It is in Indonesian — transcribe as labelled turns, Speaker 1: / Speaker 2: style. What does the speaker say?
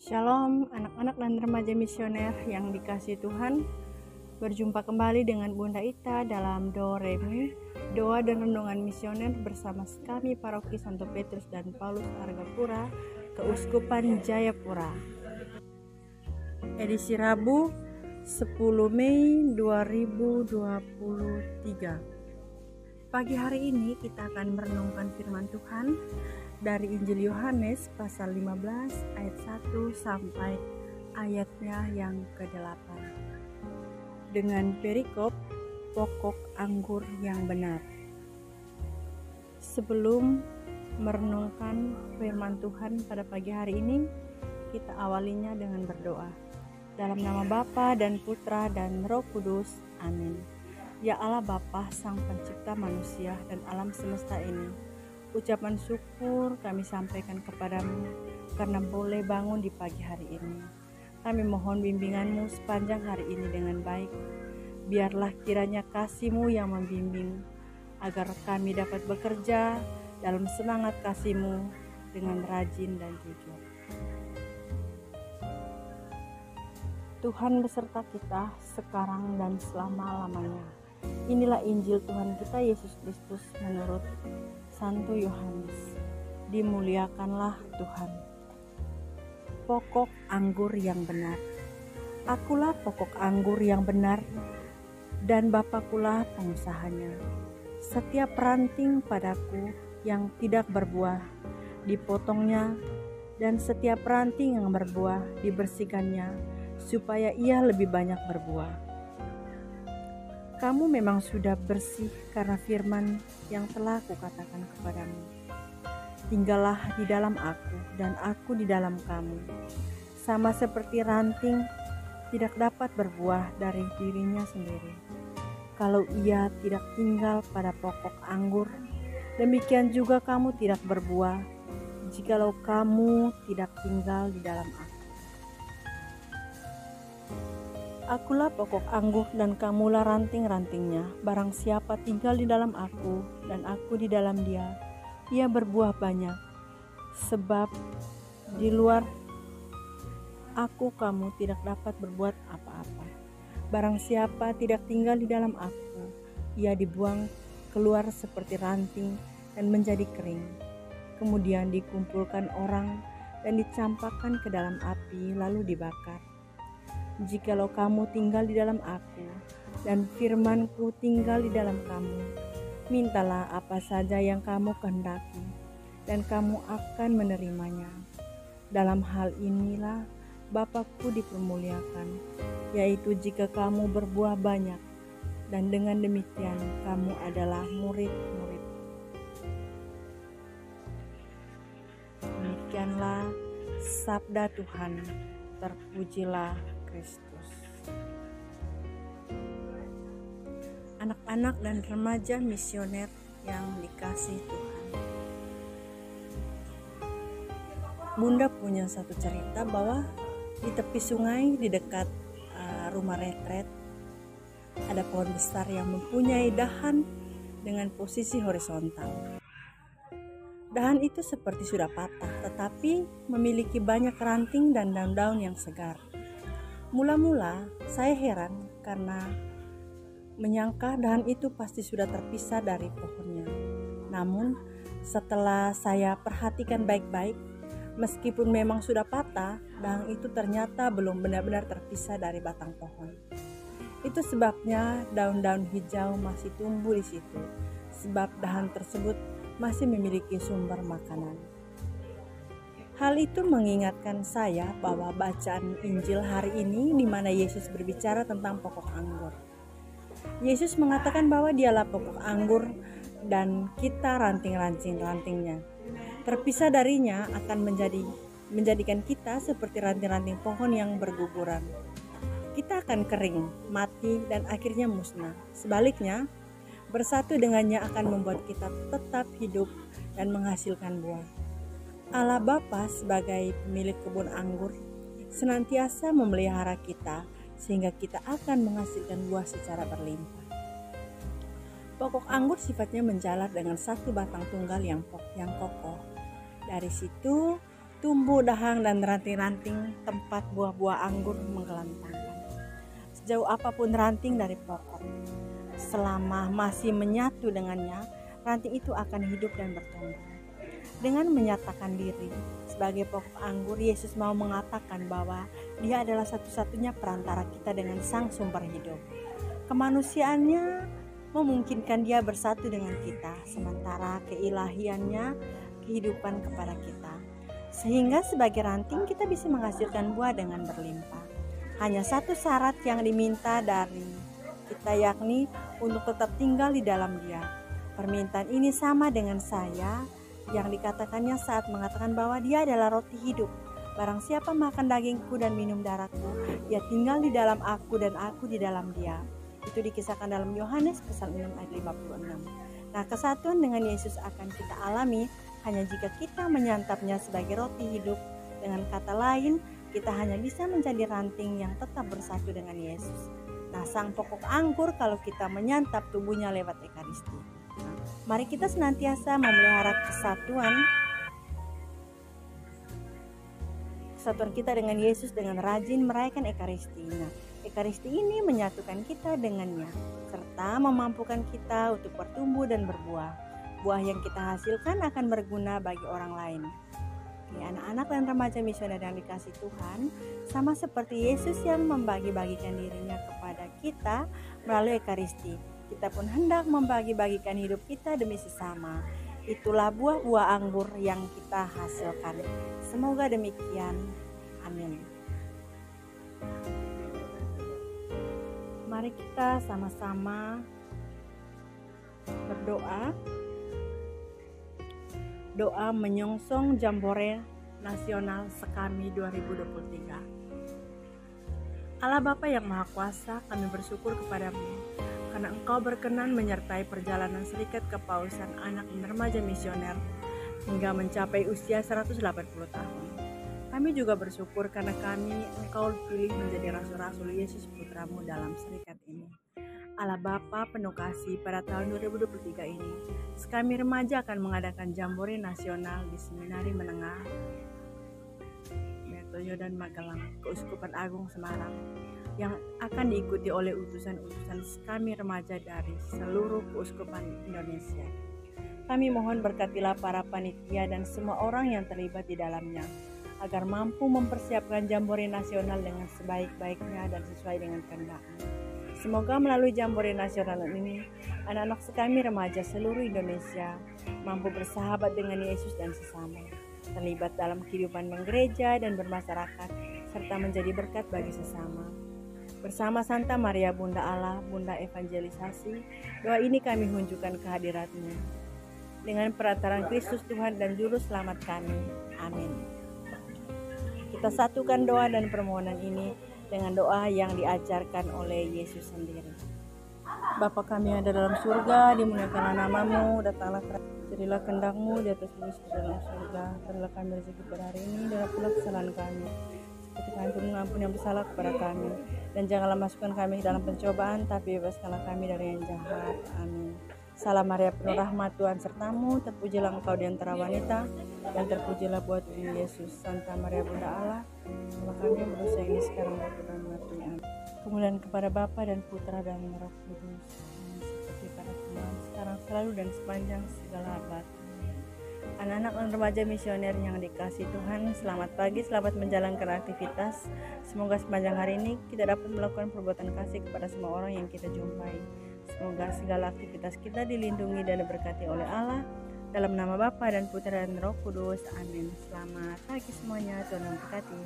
Speaker 1: Shalom anak-anak dan remaja misioner yang dikasihi Tuhan. Berjumpa kembali dengan Bunda Ita dalam Do Re Mi, doa dan renungan misioner bersama kami Paroki Santo Petrus dan Paulus Argapura, Keuskupan Jayapura. Edisi Rabu 10 Mei 2023. Pagi hari ini kita akan merenungkan firman Tuhan dari Injil Yohanes pasal 15 ayat 1 sampai ayatnya yang ke-8. Dengan perikop pokok anggur yang benar. Sebelum merenungkan firman Tuhan pada pagi hari ini, kita awalinya dengan berdoa. Dalam nama Bapa dan Putra dan Roh Kudus. Amin. Ya Allah Bapa, Sang Pencipta manusia dan alam semesta ini, ucapan syukur kami sampaikan kepadamu karena boleh bangun di pagi hari ini. Kami mohon bimbinganmu sepanjang hari ini dengan baik. Biarlah kiranya kasih-Mu yang membimbing, agar kami dapat bekerja dalam semangat kasih-Mu dengan rajin dan jujur. Tuhan beserta kita sekarang dan selama-lamanya. Inilah Injil Tuhan kita Yesus Kristus menurut Santo Yohanes. Dimuliakanlah Tuhan. Pokok anggur yang benar. Akulah pokok anggur yang benar, dan Bapakulah pengusahanya. Setiap ranting padaku yang tidak berbuah dipotongnya, dan setiap ranting yang berbuah dibersihkannya, supaya ia lebih banyak berbuah. Kamu memang sudah bersih karena firman yang telah kukatakan kepadamu. Tinggallah di dalam aku dan aku di dalam kamu. Sama seperti ranting tidak dapat berbuah dari dirinya sendiri, kalau ia tidak tinggal pada pokok anggur. Demikian juga kamu tidak berbuah jikalau kamu tidak tinggal di dalam aku. Akulah pokok anggur dan kamulah ranting-rantingnya. Barang siapa tinggal di dalam aku dan aku di dalam dia, ia berbuah banyak. Sebab di luar aku kamu tidak dapat berbuat apa-apa. Barang siapa tidak tinggal di dalam aku, ia dibuang keluar seperti ranting dan menjadi kering. Kemudian dikumpulkan orang dan dicampakkan ke dalam api lalu dibakar. Jikalau kamu tinggal di dalam aku, dan firman-Ku tinggal di dalam kamu, mintalah apa saja yang kamu kehendaki, dan kamu akan menerimanya. Dalam hal inilah Bapa-Ku dipermuliakan, yaitu jika kamu berbuah banyak, dan dengan demikian kamu adalah murid-murid. Demikianlah sabda Tuhan. Terpujilah Kristus. Anak-anak dan remaja misioner yang dikasihi Tuhan. Bunda punya satu cerita bahwa di tepi sungai di dekat rumah retret ada pohon besar yang mempunyai dahan dengan posisi horizontal. Dahan itu seperti sudah patah, tetapi memiliki banyak ranting dan daun-daun yang segar. Mula-mula saya heran karena menyangka dahan itu pasti sudah terpisah dari pohonnya. Namun setelah saya perhatikan baik-baik, meskipun memang sudah patah, dahan itu ternyata belum benar-benar terpisah dari batang pohon. Itu sebabnya daun-daun hijau masih tumbuh di situ, sebab dahan tersebut masih memiliki sumber makanan. Hal itu mengingatkan saya bahwa bacaan Injil hari ini di mana Yesus berbicara tentang pokok anggur. Yesus mengatakan bahwa dialah pokok anggur dan kita ranting-rantingnya. Terpisah darinya akan menjadikan kita seperti ranting-ranting pohon yang berguguran. Kita akan kering, mati, dan akhirnya musnah. Sebaliknya, bersatu dengannya akan membuat kita tetap hidup dan menghasilkan buah. Allah Bapa sebagai pemilik kebun anggur senantiasa memelihara kita sehingga kita akan menghasilkan buah secara berlimpah. Pokok anggur sifatnya menjalar dengan satu batang tunggal yang kokoh. Dari situ tumbuh dahan dan ranting-ranting tempat buah-buah anggur menggelantangkan. Sejauh apapun ranting dari pokok, selama masih menyatu dengannya, ranting itu akan hidup dan bertumbuh. Dengan menyatakan diri sebagai pokok anggur, Yesus mau mengatakan bahwa Dia adalah satu-satunya perantara kita dengan Sang Sumber hidup. Kemanusiaannya memungkinkan Dia bersatu dengan kita, sementara keilahiannya kehidupan kepada kita. Sehingga sebagai ranting kita bisa menghasilkan buah dengan berlimpah. Hanya satu syarat yang diminta dari kita, yakni untuk tetap tinggal di dalam Dia. Permintaan ini sama dengan saya yang dikatakannya saat mengatakan bahwa Dia adalah roti hidup. Barang siapa makan dagingku dan minum darahku, ia tinggal di dalam aku dan aku di dalam dia. Itu dikisahkan dalam Yohanes pasal 6 ayat 56. Nah, kesatuan dengan Yesus akan kita alami hanya jika kita menyantapnya sebagai roti hidup. Dengan kata lain, kita hanya bisa menjadi ranting yang tetap bersatu dengan Yesus. Nah, sang pokok anggur kalau kita menyantap tubuhnya lewat Ekaristi. Mari kita senantiasa memelihara kesatuan kita dengan Yesus dengan rajin merayakan Ekaristi. Nah, Ekaristi ini menyatukan kita dengannya, serta memampukan kita untuk bertumbuh dan berbuah. Buah yang kita hasilkan akan berguna bagi orang lain. Anak-anak dan remaja misioner yang dikasihi Tuhan, sama seperti Yesus yang membagi-bagikan dirinya kepada kita melalui Ekaristi, kita pun hendak membagi-bagikan hidup kita demi sesama. Itulah buah-buah anggur yang kita hasilkan. Semoga demikian. Amin. Mari kita sama-sama berdoa. Doa menyongsong Jambore Nasional Sekami 2023. Allah Bapa yang Maha Kuasa, kami bersyukur kepadamu karena Engkau berkenan menyertai perjalanan Serikat Kepausan Anak dan Remaja Misioner hingga mencapai usia 180 tahun. Kami juga bersyukur karena Engkau pilih menjadi rasul-rasul Yesus Putramu dalam serikat ini. Allah Bapa penuh kasih, pada tahun 2023 ini, Sekami Remaja akan mengadakan Jambore Nasional di Seminari Menengah Mertoyo dan Magelang, Keuskupan Agung Semarang, yang akan diikuti oleh utusan-utusan Sekami Remaja dari seluruh keuskupan Indonesia. Kami mohon berkatilah para panitia dan semua orang yang terlibat di dalamnya, agar mampu mempersiapkan Jambore Nasional dengan sebaik-baiknya dan sesuai dengan kehendak-Mu. Semoga melalui Jambore Nasional ini, anak-anak Sekami Remaja seluruh Indonesia mampu bersahabat dengan Yesus dan sesama, terlibat dalam kehidupan bergereja dan bermasyarakat, serta menjadi berkat bagi sesama. Bersama Santa Maria Bunda Allah, Bunda Evangelisasi, doa ini kami hunjukkan kehadirat-Mu. Dengan perantaraan Kristus Tuhan dan Juru Selamat kami. Amin. Kita satukan doa dan permohonan ini dengan doa yang diajarkan oleh Yesus sendiri. Bapa kami yang ada dalam surga, dimuliakanlah nama-Mu, datanglah jadilah kehendak-Mu di atas bumi seperti dalam surga. Berilah kami rezeki pada hari ini, dan ampunilah kesalahan kami, seperti kami pun mengampuni yang bersalah kepada kami. Dan janganlah masukkan kami ke dalam pencobaan, tapi bebaskanlah kami dari yang jahat. Amin. Salam Maria, penuh rahmat, Tuhan sertamu, terpujilah Engkau di antara wanita, dan terpujilah buah tubuhmu Yesus. Santa Maria Bunda Allah, doakan kami berdosa ini sekarang dan mati. Amin. Kemuliaan kepada Bapa dan Putra dan Roh Kudus, seperti pada zaman sekarang, selalu dan sepanjang segala abad. Anak-anak dan remaja misioner yang dikasihi Tuhan, selamat pagi, selamat menjalankan aktivitas. Semoga sepanjang hari ini kita dapat melakukan perbuatan kasih kepada semua orang yang kita jumpai. Semoga segala aktivitas kita dilindungi dan diberkati oleh Allah. Dalam nama Bapa dan Putra dan Roh Kudus. Amin. Selamat pagi semuanya, Tuhan memberkati.